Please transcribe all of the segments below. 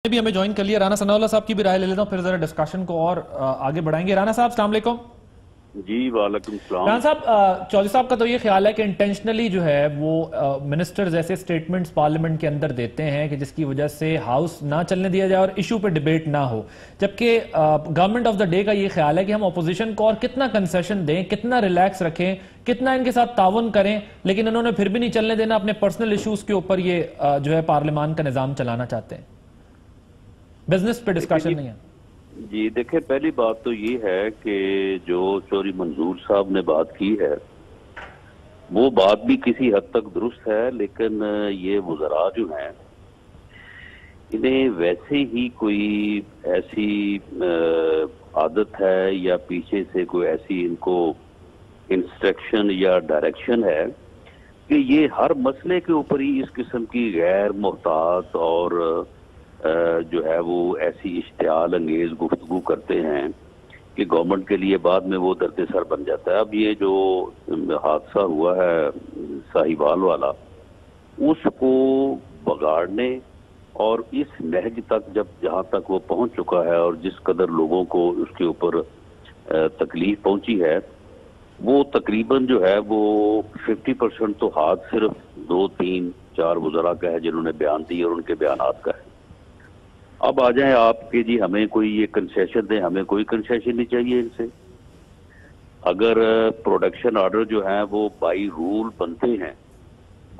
بھی ہمیں جوائن کر لیا رانا ثناء اللہ صاحب کی بھی رائے لے لیتا ہوں، پھر ذرا ڈسکشن کو اور آگے بڑھائیں گے۔ رانا صاحب السلام علیکم۔ جی وعلیکم السلام۔ رانا صاحب، چودھری صاحب کا تو یہ خیال ہے کہ انٹینشنلی جو ہے وہ منسٹرز ایسے سٹیٹمنٹس پارلیمنٹ کے اندر دیتے ہیں کہ جس کی وجہ سے ہاؤس نہ چلنے دیا جائے اور ایشو پہ ڈیبیٹ نہ ہو، جبکہ گورنمنٹ آف دا ڈے کا یہ خیال ہے کہ ہم اپوزیشن کو اور کتنا کنسیشن دیں، کتنا ریلیکس رکھیں، کتنا ان کے ساتھ تعاون کریں، لیکن انہوں نے پھر بھی نہیں چلنے دینا، اپنے پرسنل ایشوز کے اوپر یہ جو ہے پارلیمان کا نظام چلانا چاہتے ہیں، بزنس پہ ڈسکشن نہیں ہے۔ جی دیکھیں، پہلی بات تو یہ ہے کہ جو چودھری منظور صاحب نے بات کی ہے وہ بات بھی کسی حد تک درست ہے، لیکن یہ وزراء جو ہیں انہیں ویسے ہی کوئی ایسی عادت ہے یا پیچھے سے کوئی ایسی ان کو انسٹرکشن یا ڈائریکشن ہے کہ یہ ہر مسئلے کے اوپر ہی اس قسم کی غیر محتاط اور جو ہے وہ ایسی اشتعال انگیز گفتگو کرتے ہیں کہ گورنمنٹ کے لیے بعد میں وہ درد سر بن جاتا ہے۔ اب یہ جو حادثہ ہوا ہے ساہیوال والا، اس کو بگاڑنے اور اس نہج تک جہاں تک وہ پہنچ چکا ہے اور جس قدر لوگوں کو اس کے اوپر تکلیف پہنچی ہے، وہ تقریباً جو ہے وہ 50% تو ہاتھ صرف 2 3 4 وزراء کا ہے جنہوں نے بیان دی اور ان کے بیانات کا ہے۔ اب آ جائیں آپ کہ جی ہمیں کوئی یہ کنسیشن دیں، ہمیں کوئی کنسیشن نہیں چاہیے ان سے۔ اگر پروڈکشن آرڈر جو ہیں وہ بائی رول بنتے ہیں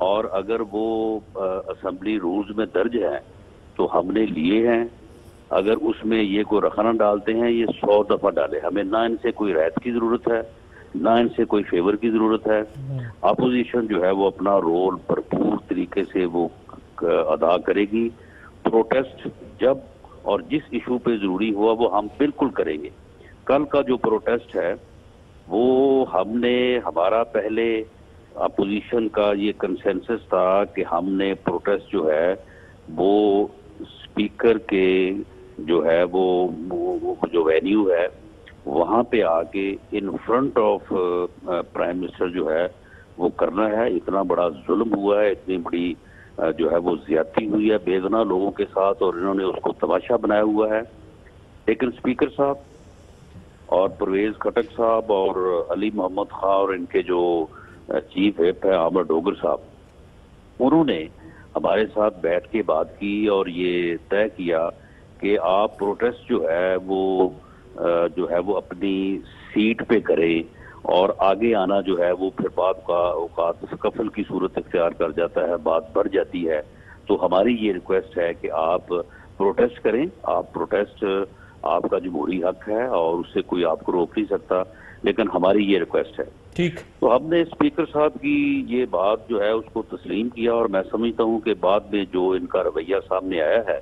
اور اگر وہ اسمبلی رولز میں درج ہیں تو ہم نے لیے ہیں، اگر اس میں یہ کوئی رخنہ ڈالتے ہیں یہ 100 دفعہ ڈالے، ہمیں نہ ان سے کوئی رعایت کی ضرورت ہے نہ ان سے کوئی فیور کی ضرورت ہے۔ اپوزیشن جو ہے وہ اپنا رول بھرپور طریقے سے وہ ادا کرے گی، پروٹیسٹ جب اور جس ایشو پہ ضروری ہوا وہ ہم بالکل کریں گے۔ کل کا جو پروٹیسٹ ہے وہ ہم نے ہمارا پہلے اپوزیشن کا یہ کنسنسس تھا کہ ہم نے پروٹیسٹ جو ہے وہ اسپیکر کے جو ہے وہ جو وینیو ہے وہاں پہ آ کے in front of prime minister جو ہے وہ کرنا ہے۔ اتنا بڑا ظلم ہوا ہے، اتنی بڑی جو ہے وہ زیادتی ہوئی ہے بے گناہ لوگوں کے ساتھ اور انہوں نے اس کو تماشا بنایا ہوا ہے۔ لیکن اسپیکر صاحب اور پرویز خٹک صاحب اور علی محمد خان اور ان کے جو چیف ویپ ہے عامر ڈوگر صاحب، انہوں نے ہمارے ساتھ بیٹھ کے بات کی اور یہ طے کیا کہ آپ پروٹیسٹ جو ہے وہ اپنی سیٹ پہ کریں اور آگے آنا جو ہے وہ پھر بعد کا اوقات سکفل کی صورت اختیار کر جاتا ہے، بات بڑھ جاتی ہے۔ تو ہماری یہ ریکویسٹ ہے کہ آپ پروٹیسٹ کریں، آپ پروٹیسٹ آپ کا جمہوری حق ہے اور اس سے کوئی آپ کو روک نہیں سکتا، لیکن ہماری یہ ریکویسٹ ہے۔ ٹھیک، تو ہم نے اسپیکر صاحب کی یہ بات جو ہے اس کو تسلیم کیا اور میں سمجھتا ہوں کہ بعد میں جو ان کا رویہ سامنے آیا ہے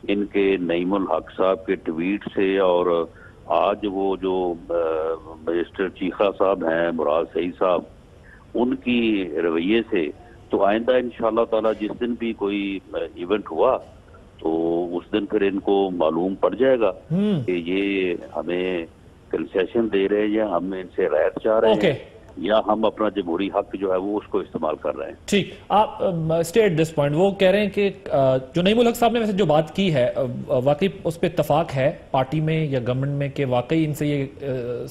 ان کے نعیم الحق صاحب کے ٹویٹ سے اور آج وہ جو مسٹر چیخا صاحب ہیں مراد سعید صاحب ان کی رویے سے، تو آئندہ انشاءاللہ تعالی جس دن بھی کوئی ایونٹ ہوا تو اس دن پھر ان کو معلوم پڑ جائے گا کہ یہ ہمیں کنسیشن دے رہے ہیں یا ہم ان سے رعایت چاہ رہے ہیں یا ہم اپنا جمہوری حق جو ہے وہ اس کو استعمال کر رہے ہیں۔ ٹھیک، آپ اسٹیٹ دس پوائنٹ وہ کہہ رہے ہیں کہ جو نعیم الحق صاحب نے ویسے جو بات کی ہے واقعی اس پہ اتفاق ہے پارٹی میں یا گورنمنٹ میں کہ واقعی ان سے یہ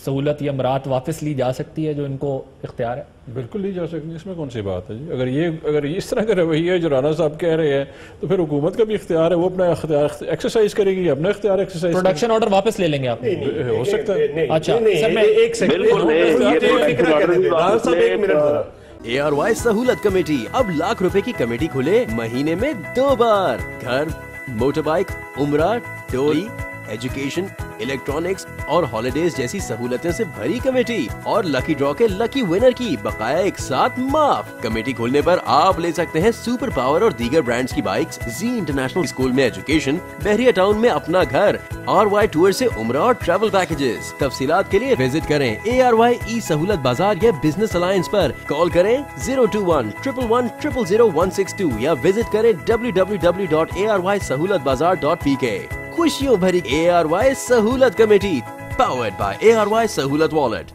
سہولت یا مراعات واپس لی جا سکتی ہے جو ان کو اختیار ہے؟ بالکل لی جا سکتی ہے، اس میں کون سی بات ہے جی؟ اگر اس طرح کا رویہ جو رانا صاحب کہہ رہے ہیں تو پھر حکومت کا بھی اختیار ہے، وہ اپنا اختیار ایکسرسائز کرے گی، اپنا اختیار ایکسرسائز۔ پروڈکشن آرڈر واپس لے لیں گے آپ؟ ہو سکتا ہے۔ اچھا ARY سہولت کمیٹی، اب لاکھ روپے کی کمیٹی کھلے مہینے میں 2 بار، گھر، موٹر بائک، عمرہ، ٹوری، ایجوکیشن، الیکٹرانکس اور ہالیڈیز جیسی سہولتیں سے بھری کمیٹی اور لکی ڈرا کے لکی ونر کی بقایا ایک ساتھ معاف۔ کمیٹی کھولنے پر آپ لے سکتے ہیں سپر پاور اور دیگر برانڈز کی بائکس، زی انٹرنیشنل اسکول میں ایجوکیشن، بحریہ ٹاؤن میں اپنا گھر، RY ٹور سے عمرہ اور ٹریول پیکیجز۔ تفصیلات کے لیے وزٹ کریں ARY ای سہولت بازار یا بزنس الائنس پر، کال کریں 021-111-000-162 یا وزٹ کریں www.arysahulatbazar.pk۔ خوشیوں بھری ARY سہولت کمیٹی، پاورڈ بائی ARY سہولت والٹ۔